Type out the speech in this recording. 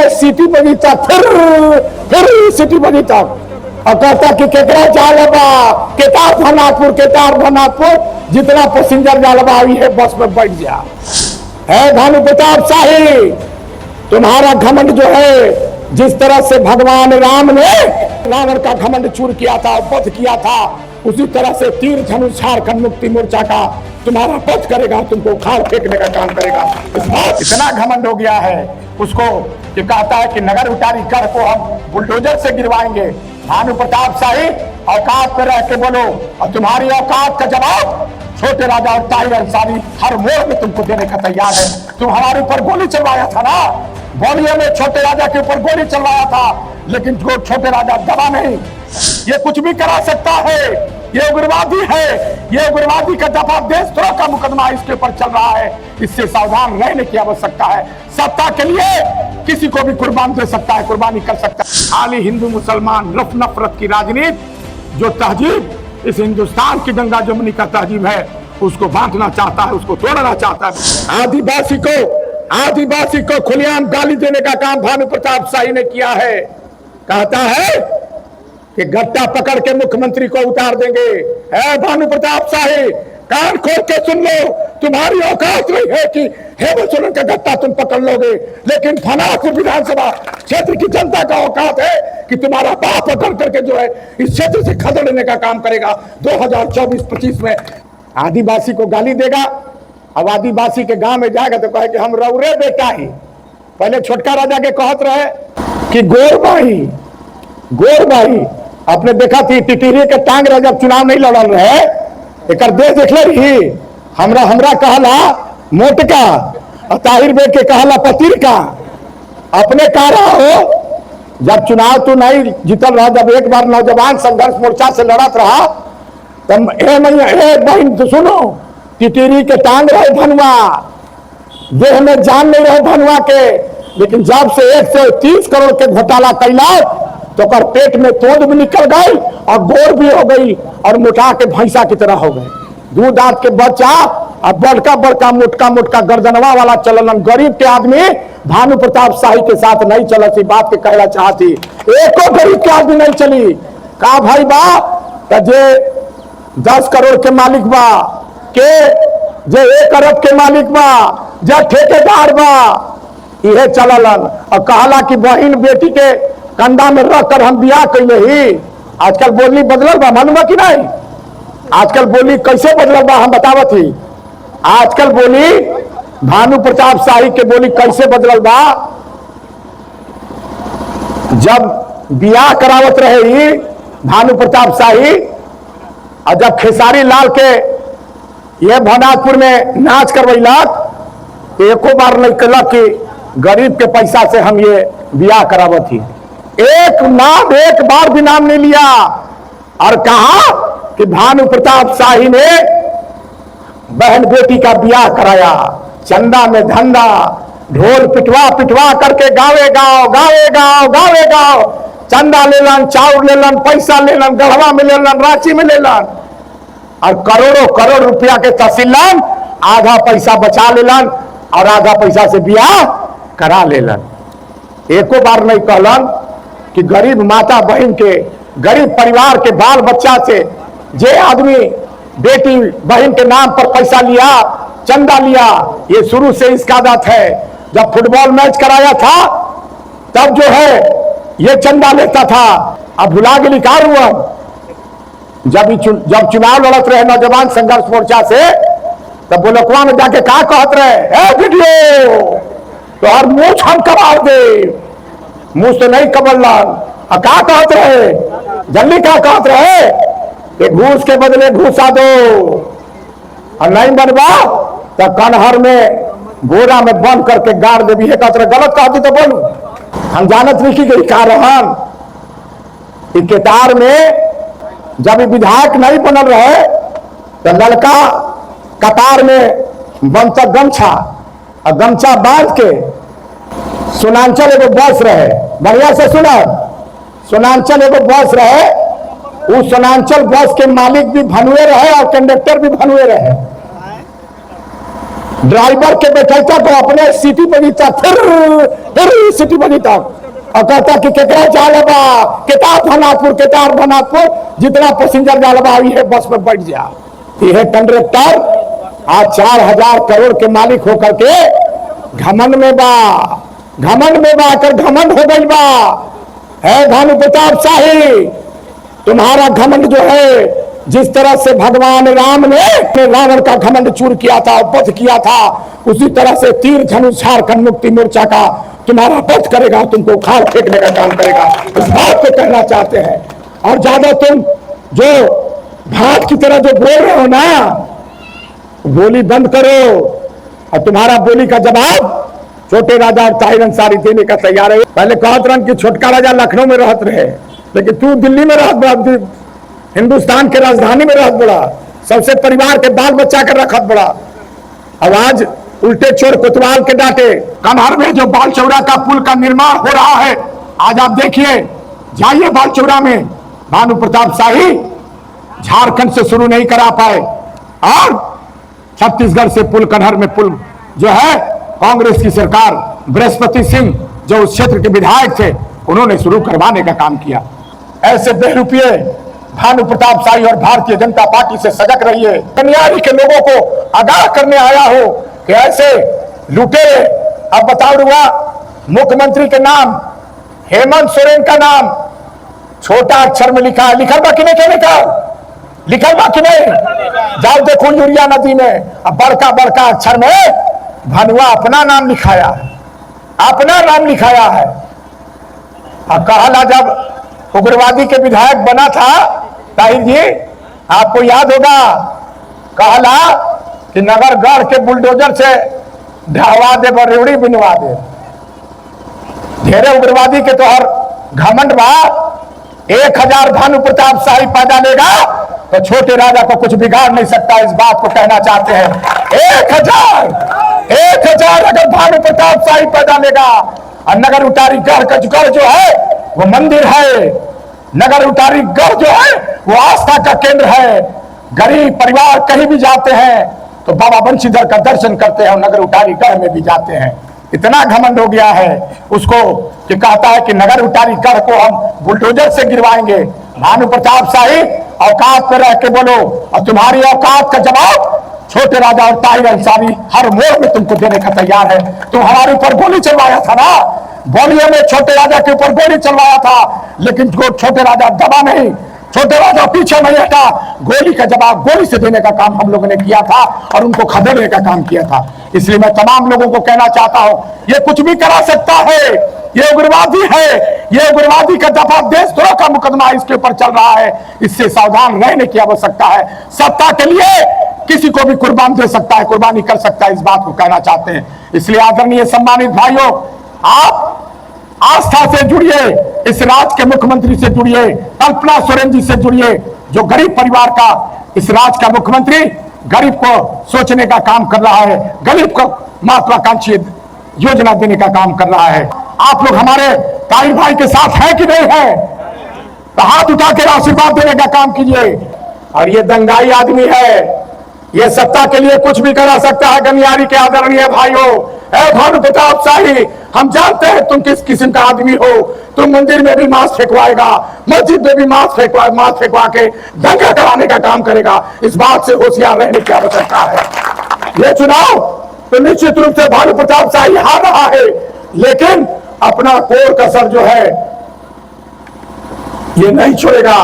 है सीटी बगीचा फिर सीटी बगीचा और कहता कि केकरा जालबा केतार भनापुर जितना पैसेंजर जालबा आई है बस में बैठ जा। है भानु प्रताप शाही, तुम्हारा घमंड जो है जिस तरह से भगवान राम ने रावण का घमंड चूर किया था, वध किया था, उसी तरह से तीर धनुष झारखंड मुक्ति मोर्चा का तुम्हारा वध करेगा, तुमको उखाड़ फेंकने का काम करेगा। इस बात इतना घमंड हो गया है उसको कि कहता है कि नगर उतारी कर को हम बुलडोजर से गिरवाएंगे। भानु प्रताप शाही औकात पे रह के बोलो और तुम्हारी औकात का जवाब छोटे राजा और ताहिर अंसारी हर मोड़ में तुमको देने का तैयार है। तुम हमारे ऊपर गोली चलवाया था ना, बौलिया में छोटे राजा के ऊपर गोली चलवाया था, लेकिन जो छोटे राजा दबा नहीं। ये कुछ भी करा सकता है, ये उग्रवादी है, ये उग्रवादी का दफा देशद्रोह का मुकदमा इसके ऊपर चल रहा है। इससे सावधान रहने की आवश्यकता है। सत्ता के लिए किसी को भी कुर्बान दे सकता है, कुर्बानी कर सकता है। खाली हिंदू मुसलमान रफ नफरत की राजनीति, जो तहजीब इस हिंदुस्तान की गंगा जमुनी का तहजीब है, उसको बांटना चाहता है, उसको तोड़ना चाहता है। आदिवासी को खुलेआम गाली देने का काम भानु प्रताप शाही ने किया है। कहता है कि गट्टा पकड़ के मुख्यमंत्री को उतार देंगे। है भानु प्रताप शाही, कान खोल के सुन लो, तुम्हारी औकात नहीं है कि हेमंत सोरेन का गट्टा तुम पकड़ लोगे, लेकिन फनापुर विधानसभा क्षेत्र की जनता का औकात है कि तुम्हारा बाप पकड़ करके जो है इस क्षेत्र से खदेड़ने का काम करेगा। 2024-25 में आदिवासी को गाली देगा। अब आदिवासी के गांव में जाएगा तो कहे कि हम रौरे बेटा ही। पहले छोटका राजा के कहत रहे कि गोरबाई आपने देखा थी टिटिरी के टांग रहे जब चुनाव नहीं लड़ल रहे, एक देश देख रही हमरा कहला मोटका और ताहिर बेग के कहला पतिर का। अपने कह रहा हो जब चुनाव तो नहीं जीतल रहा, जब एक बार नौजवान संघर्ष मोर्चा से लड़त रहा तब बहन तो सुनो, टिटिरी के टांग रहे धनुआ, देह में जान नहीं रहे धनुआ के, लेकिन जब से 130 करोड़ के घोटाला कैला तो कर पेट में तोड़ भी निकल गई और गोर भी हो गई और मोटा के भैंसा की तरह हो गए। दूध दांत के बच्चा और बड़का मोटका गर्दनवा वाला चलन। गरीब के आदमी भानु प्रताप शाही के साथ नहीं चला। बात के कहना चाहती एको गरीब के आदमी नहीं चली। का भाई बा जे 10 करोड़ के मालिक बा, के जे 1 अरब के मालिक बा, जे ठेकेदार बा, इहे चललन और कहला कि बहन बेटी के कंधा में रख कर हम बियाह कैले ही। आजकल बोली बदलल बा, मालूम बा कि नहीं? आजकल बोली कैसे बदलल बा हम बतावत ही। आजकल बोली भानु प्रताप शाही के बोली कैसे बदलल बा। जब बियाह करावत रहे ही भानु प्रताप शाही और जब खेसारी लाल के ये भनापुर में नाच करवैलक, एको बार नहीं कहलक कि गरीब के पैसा से हम ये बियाह करावत ही। एक बार भी नाम नहीं लिया और कहा कि भानु प्रताप शाही ने बहन बेटी का बियाह कराया। चंदा में धंधा, ढोल पिटवा करके गावे गाँव चंदा लेलन, चाउर लेलन, पैसा लेलन, गढ़वा में लेलन, रांची में लेलन और करोड़ रुपया के तहसीलन। आधा पैसा बचा लेलन और आधा पैसा से बियाह करा लेलन। एको बार नहीं कहलन कि गरीब माता बहन के, गरीब परिवार के बाल बच्चा से जे आदमी बेटी बहन के नाम पर पैसा लिया, चंदा लिया, ये शुरू से इसका आदत है। जब फुटबॉल मैच कराया था तब जो है ये चंदा लेता था। अब भुला के लिखा हुआ जब चुनाव लड़त रहे नौजवान संघर्ष मोर्चा से, तब बोलकवा में जाके कहा कहत रहे वीडियो तो हर मूछ हम कबाड़ दे। मुझ तो नहीं कबरलाल का कहत रहे, जल्दी क्या कहत रहे कि घूस के बदले घूसा दो और नहीं बनवा तो कनहर में बोरा में बंद करके गाड़ दे। भी कहते रहे, गलत कहती तो बोलू। हम जानत नहीं कि कहा रहन केतार में जब विधायक नहीं बनल रहे तो लड़का कतार में बनता गमछा और गमछा बांध के सोनांचल एगो बस रहे, बढ़िया से सुना, सोनांचल एगो बस रहे, उस सोनांचल बस के मालिक भी भनुए रहे और कंडक्टर भी भनुए रहे। ड्राइवर के बैठलता तो अपने सिटी बजीता फिर सिटी बजीता और कहता कि केकरा जालबा केतार धनापुर केतार धनापुर जितना पैसेंजर जालबा है बस में बैठ जा। यह कंडक्टर आज 4,000 करोड़ के मालिक होकर के घमंड में बा कर घमंड हो गई बा है भानु प्रताप शाही। तुम्हारा घमंड जो है जिस तरह से भगवान राम ने रावण का घमंड चूर किया था वध किया था उसी तरह से तीर धनुष झारखंड मुक्ति मोर्चा का तुम्हारा वध करेगा, तुमको उखाड़ फेंकने का काम करेगा। इस बात को कहना चाहते हैं। और ज्यादा तुम जो भाट की तरह जो बोल रहे हो ना बोली बंद करो और तुम्हारा बोली का जवाब छोटे राजा और ताहिर अंसारी देने का तैयार है। पहले कहत रन कि छोटका राजा लखनऊ में रहत रहे लेकिन तू दिल्ली में रहत हिंदुस्तान के राजधानी में रहत बड़ा सबसे परिवार के बाल बच्चा कर रखत बड़ा। अब आज उल्टे चोर कोतवाल के डांटे। कमहर में जो बाल चौरा का पुल का निर्माण हो रहा है आज आप देखिए जाइए बाल चौरा में भानु प्रताप शाही झारखंड से शुरू नहीं करा पाए और छत्तीसगढ़ से पुल कन्हर में पुल जो है कांग्रेस की सरकार बृहस्पति सिंह जो उस क्षेत्र के विधायक थे उन्होंने शुरू करवाने का काम किया। ऐसे बेरुपये भानु प्रताप शाही और भारतीय जनता पार्टी से सजग रहिए। कन्यारी के लोगों को आगाह करने आया हो कि ऐसे लुटे। अब बताऊंगा मुख्यमंत्री के नाम हेमंत सोरेन का नाम छोटा अक्षर में लिखा है। लिखल बाकी नहीं क्या लिखल बाकी नहीं जाओ देखो यूरिया नदी में अब बड़का बड़का अक्षर में भनुआ अपना नाम लिखाया है। और कहला जब उग्रवादी के विधायक बना था ताहिर जी आपको याद होगा कहला कि नगरगढ़ के बुलडोजर से ढहवा दे बरेवड़ी बिनवा दे। ढेरे उग्रवादी के तो हर घमंड बा 1000 भानु प्रताप शाही पैदा लेगा तो छोटे राजा को कुछ बिगाड़ नहीं सकता। इस बात को कहना चाहते हैं 1000 अगर भानु प्रताप शाही पैदा लेगा और नगर उटारी गढ़ जो है वो मंदिर है। नगर उटारी गढ़ जो है वो आस्था का केंद्र है। गरीब परिवार कहीं भी जाते हैं तो बाबा बंशीधर का दर्शन करते हैं और नगर उटारी गढ़ में भी जाते हैं। इतना घमंड हो गया है उसको कि कहता है कि नगर उटारी गढ़ को हम बुलडोजर से गिरवाएंगे। भानु प्रताप शाही औकात पे रह के बोलो और तुम्हारी औकात का जवाब छोटे राजा और ताहिर अंसारी हर मोड़ में तुमको देने का तैयार है। तुम हमारे ऊपर गोली चलवाया था ना बलिया में छोटे राजा के ऊपर गोली चलवाया था लेकिन छोटे राजा दबा नहीं। छोटे राजा पीछे नहीं हटा। गोली का जवाब गोली से देने का काम हम लोगों ने किया था और उनको खदेड़ने का काम किया था। इसलिए मैं तमाम लोगों को कहना चाहता हूं ये कुछ भी करा सकता है। ये उग्रवादी है। ये उग्रवादी का दफा देशद्रोह का मुकदमा इसके ऊपर चल रहा है। इससे सावधान रहने की आवश्यकता है। सत्ता के लिए किसी को भी कुर्बान दे सकता है कुर्बानी कर सकता है। इस बात को कहना चाहते हैं। इसलिए आदरणीय सम्मानित भाइयों आप आस्था से जुड़िए। इस राज्य के मुख्यमंत्री से जुड़िए। कल्पना सोरेन जी से जुड़िए जो गरीब परिवार का इस राज्य का मुख्यमंत्री गरीब को सोचने का काम कर रहा है। गरीब को महत्वाकांक्षी योजना देने का काम कर रहा है। आप लोग हमारे ताहिर भाई के साथ हैं कि नहीं है तो हाथ उठा कर आशीर्वाद देने का काम कीजिए। और ये दंगाई आदमी है। ये सत्ता के लिए कुछ भी करा सकता है। गनियारी के आदरणीय भाइयों भानु प्रताप शाही हम जानते हैं तुम किस किस्म का आदमी हो। तुम मंदिर में भी मांस फेंकवाएगा मस्जिद में भी मांस फेंकवा के दंगा कराने का काम करेगा। इस बात से होशियार रहने की आवश्यकता है। ये चुनाव तो निश्चित रूप से भानु प्रताप शाही हार रहा है लेकिन अपना कोर कसर जो है ये नहीं छोड़ेगा।